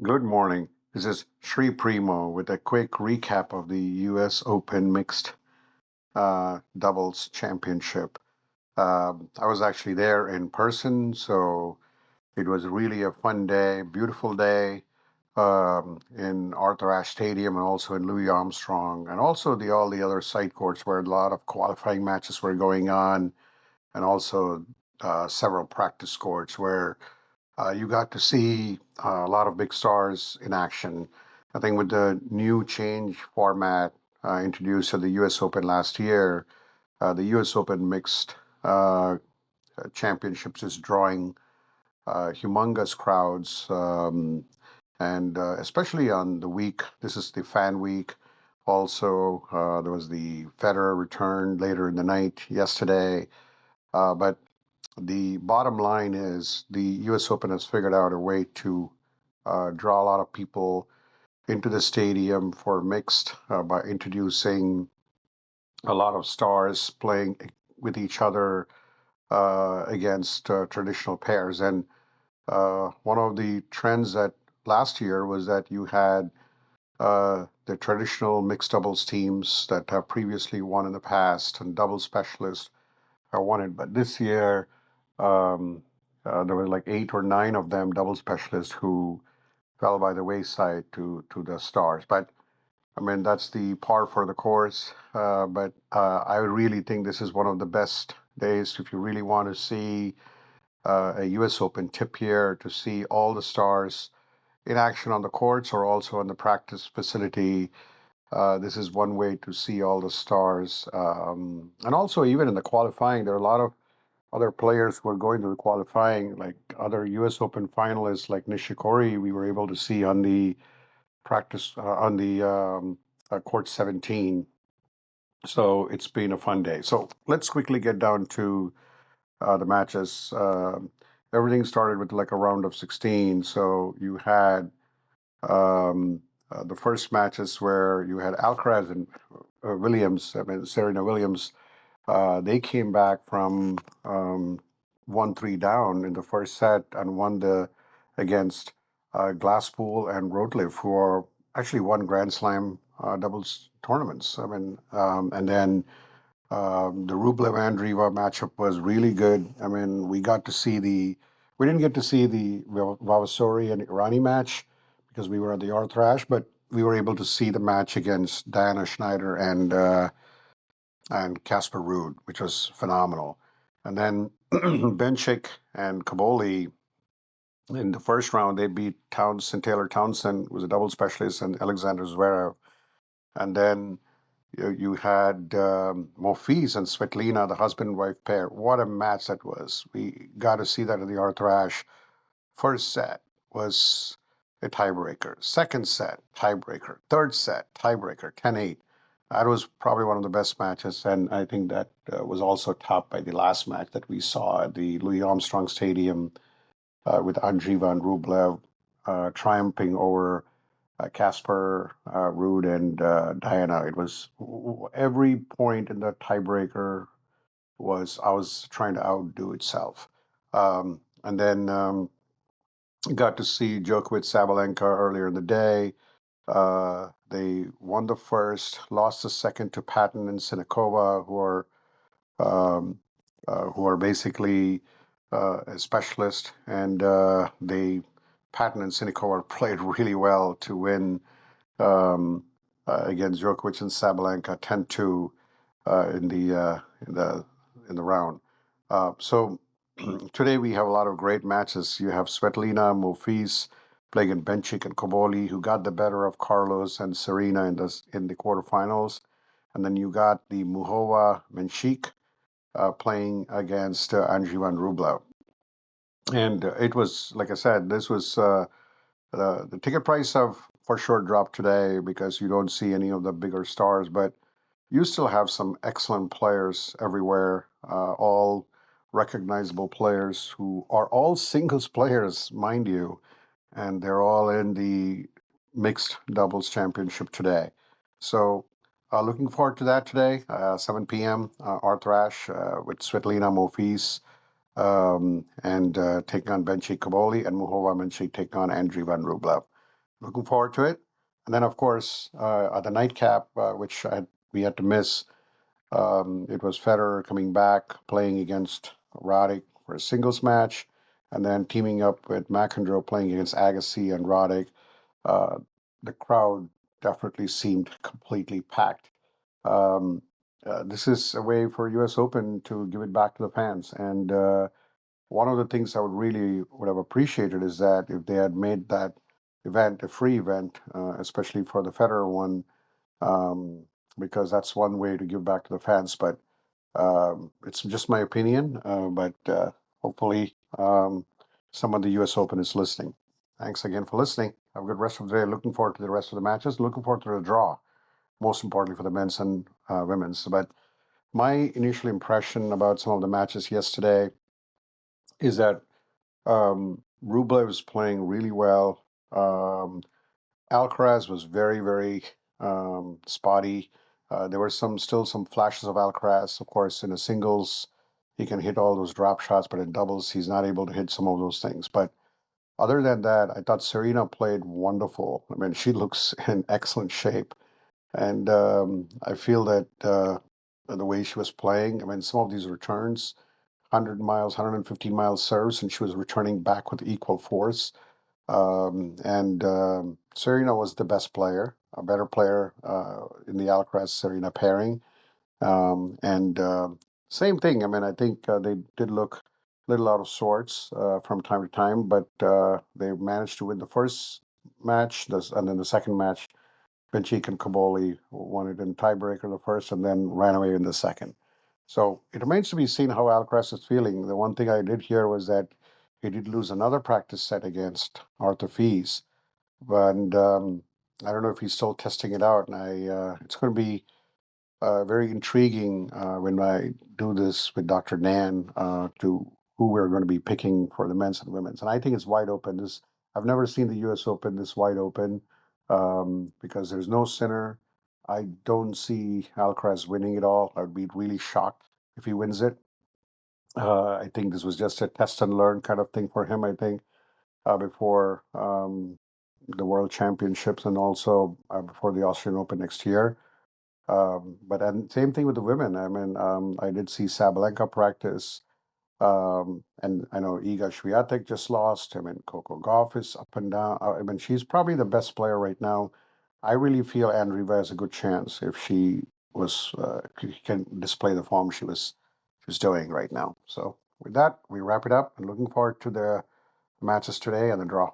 Good morning. This is Sri Primo with a quick recap of the US Open Mixed Doubles Championship. I was actually there in person, so it was really a fun day, beautiful day in Arthur Ashe Stadium and also in Louis Armstrong, and also all the other side courts where a lot of qualifying matches were going on, and also several practice courts where you got to see a lot of big stars in action. I think with the new change format introduced at the U.S. Open last year, the U.S. Open Mixed Championships is drawing humongous crowds, and especially on the week. This is the fan week. Also, there was the Federer return later in the night yesterday. But the bottom line is the U.S. Open has figured out a way to draw a lot of people into the stadium for mixed by introducing a lot of stars playing with each other against traditional pairs. And one of the trends that last year was that you had the traditional mixed doubles teams that have previously won in the past and double specialists have won it. But this year, there were like 8 or 9 of them double specialists who fell by the wayside to the stars. But I mean, that's the par for the course. But I really think this is one of the best days if you really want to see a U.S. Open tip here to see all the stars in action on the courts or also on the practice facility. This is one way to see all the stars. And also, even in the qualifying, there are a lot of other players who are going to the qualifying, like other U.S. Open finalists like Nishikori, we were able to see on the practice on the court 17. So it's been a fun day. So let's quickly get down to the matches. Everything started with like a round of 16. So you had the first matches where you had Alcaraz and Williams, I mean Serena Williams. They came back from 1-3 down in the first set and won the against Glasspool and Rotliffe, who are actually won Grand Slam doubles tournaments. I mean, and then the Rublev Andreeva matchup was really good. I mean, we didn't get to see the Vavasori and Irani match because we were at the Arthur Ashe, but we were able to see the match against Diana Schneider and Casper Ruud, which was phenomenal. And then Benchik and Kaboli in the first round, they beat Taylor Townsend, who was a double specialist, and Alexander Zverev. And then you had Monfils and Svetlina, the husband and wife pair. What a match that was. We got to see that in the Arthur Ashe. First set was a tiebreaker. Second set, tiebreaker. Third set, tiebreaker, 10-8. That was probably one of the best matches, and I think that was also topped by the last match that we saw at the Louis Armstrong Stadium with Andreeva and Rublev triumphing over Casper, Ruud, and Diana. It was every point in the tiebreaker I was trying to outdo itself. And then got to see Djokovic Sabalenka earlier in the day. They won the first, lost the second to Patton and Sinikova, who are basically a specialist, and Patton and Sinikova played really well to win against Djokovic and Sabalenka 10-2 in the round. So today we have a lot of great matches. You have Svetlina, Monfils playing in Benchik and Koboli, who got the better of Carlos and Serena in the quarterfinals, and then you got the Muhova Menchik playing against Andreeva and Rublev. And it was, like I said, this was the ticket price have for sure dropped today because you don't see any of the bigger stars, but you still have some excellent players everywhere, all recognizable players who are all singles players, mind you, and they're all in the mixed doubles championship today. So looking forward to that today, 7 p.m. Arthur Ashe with Svetlina Monfils and taking on Benchik Kaboli and Muhova Menchik taking on Andreeva and Rublev. Looking forward to it. And then, of course, at the nightcap, we had to miss, it was Federer coming back, playing against Roddick for a singles match, and then teaming up with McEnroe playing against Agassi and Roddick. Uh, the crowd definitely seemed completely packed. Um, this is a way for U.S. Open to give it back to the fans, and one of the things I would have appreciated is that if they had made that event a free event, especially for the Federer one, um, because that's one way to give back to the fans. But it's just my opinion. But hopefully, someone at the U.S. Open is listening. Thanks again for listening. Have a good rest of the day. Looking forward to the rest of the matches. Looking forward to the draw. Most importantly for the men's and women's. But my initial impression about some of the matches yesterday is that Rublev was playing really well. Alcaraz was very, very spotty. There were still some flashes of Alcaraz. Of course, in a singles, he can hit all those drop shots, but in doubles, he's not able to hit some of those things. But other than that, I thought Serena played wonderful. I mean, she looks in excellent shape. And I feel that the way she was playing, I mean, some of these returns, 100 miles, 150-mile serves, and she was returning back with equal force. And Serena was the best player, a better player in the Alcaraz Serena pairing. And same thing. I mean, I think they did look a little out of sorts from time to time, but they managed to win the first match, and then the second match, Benchik and Kaboli won it in tiebreaker the first, and then ran away in the second. So it remains to be seen how Alcaraz is feeling. The one thing I did hear was that he did lose another practice set against Arthur Fees, but I don't know if he's still testing it out. And it's going to be very intriguing when I do this with Dr. Nan to who we're going to be picking for the men's and women's. And I think it's wide open. I've never seen the U.S. Open this wide open because there's no center. I don't see Alcaraz winning it all. I would be really shocked if he wins it. I think this was just a test and learn kind of thing for him. I think before the World Championships and also before the Australian Open next year. But and same thing with the women. I mean, I did see Sabalenka practice, and I know Iga Swiatek just lost. I mean, Coco Gauff is up and down. I mean, she's probably the best player right now. I really feel Andreeva has a good chance if she can display the form she's doing right now. So with that, we wrap it up and looking forward to the matches today and the draw.